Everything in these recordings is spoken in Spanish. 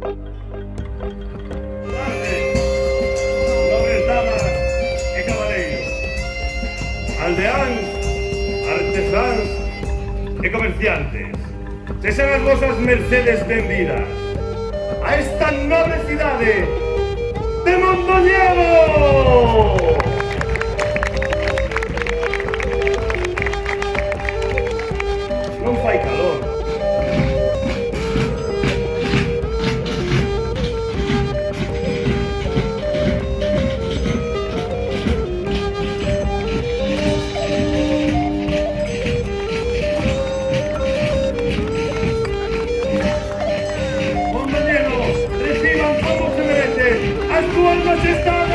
Nobres damas e cabaleiros, aldeáns, artesáns e comerciantes, sexan as vosas mercedes benvidas a esta nobre cidade de Mondoñedo! Non fai calor. Mondoñedo, reciban como se merece as súas majestades!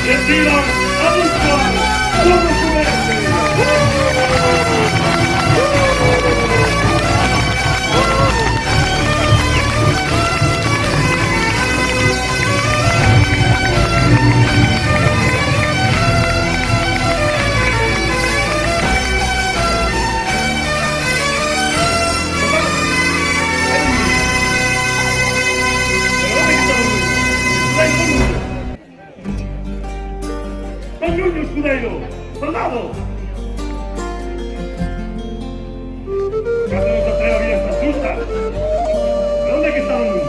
Reciban a buscar como su ¡Coñuño, escudero! ¡Soldado! ¡Casi no se atreve a abrir estas justas! ¿De dónde que está el mundo?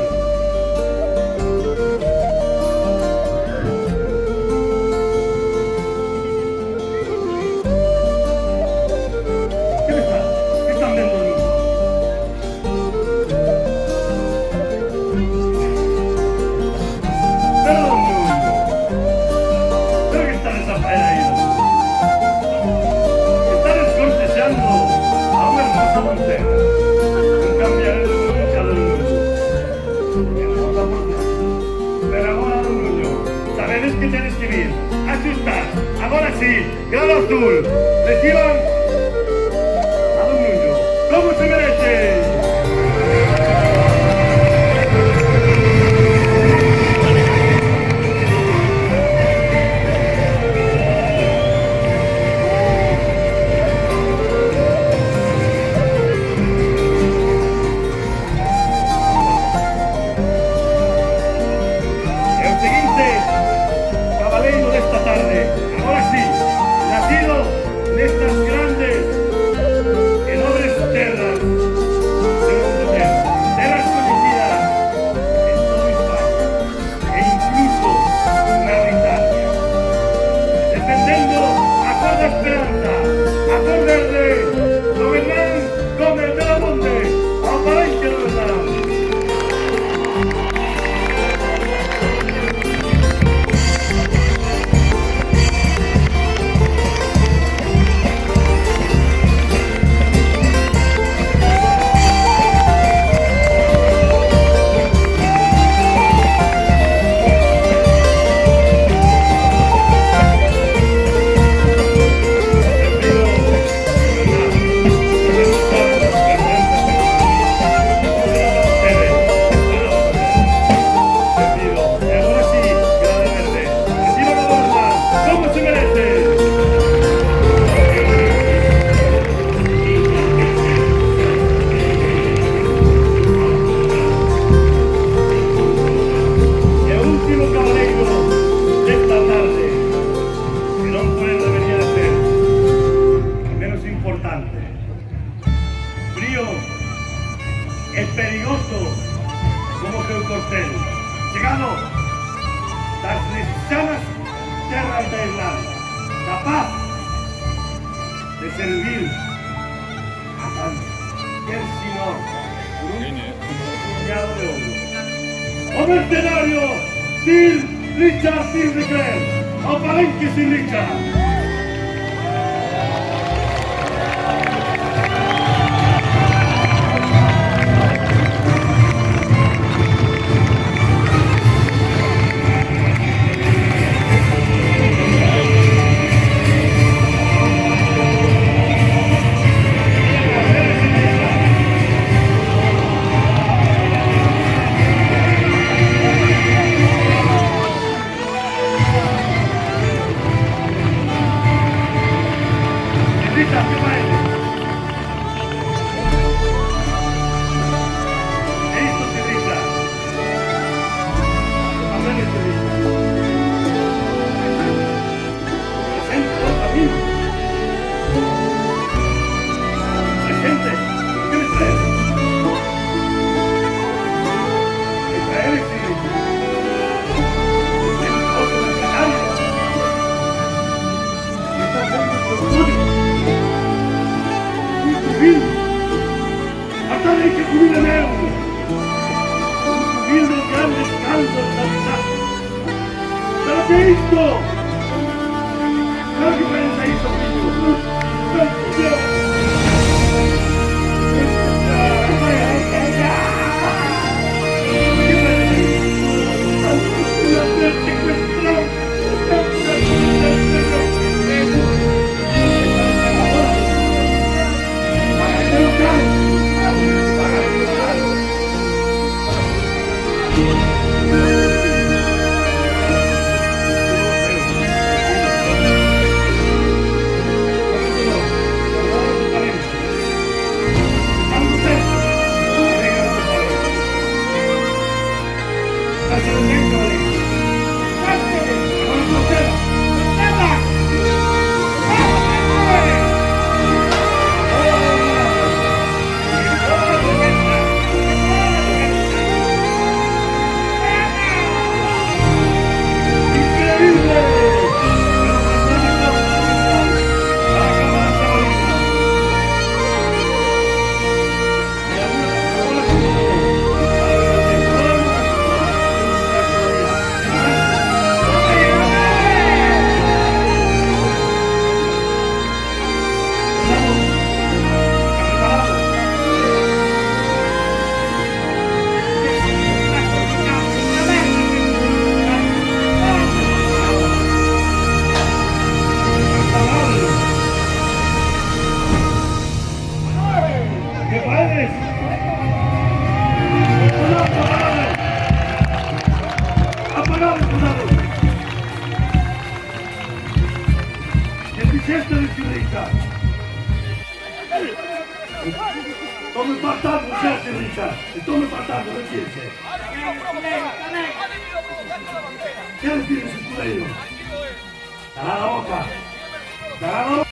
¿Qué está? ¿Qué están viendo el mundo? ¡Perdón, mundo! ¿Pero qué está esa faena ahí? Están escortejando a una hermosa doncella. Un cambiaré de mucha del mundo. Hermosa doncella. Pero ahora, don Nuño, sabedes que tenéis que vir. Asustar. Ahora sí, grado azul. Reciban a don Nuño. ¿Cómo se merece? Cabaleiro desta tarde, agora sí, nacido nestas grandes e nobres terras Santa Irlanda, capaz de servir a cualquier señor por un puñado de oro. ¡O mercenario Sir Richard Sir de Clare! ¡O palenque Sir Richard! Richard, ¿qué pasa? Esto se Richard. Amén, este Richard. Presente los caminos. Presente, ¿qué le traes? ¿Qué traes, este Richard? Es otro mercenario. Está haciendo orgullo. Hasta de que cubrir el euro, cubrir los grandes caldos de la ¿pero qué hizo? ¿Pero qué pensa hizo, hijo? Sto-mi parlando, certo, Richard, sto-mi parlando, non dice. Che ne dici su quello? Sarà la bocca, sarà la bocca.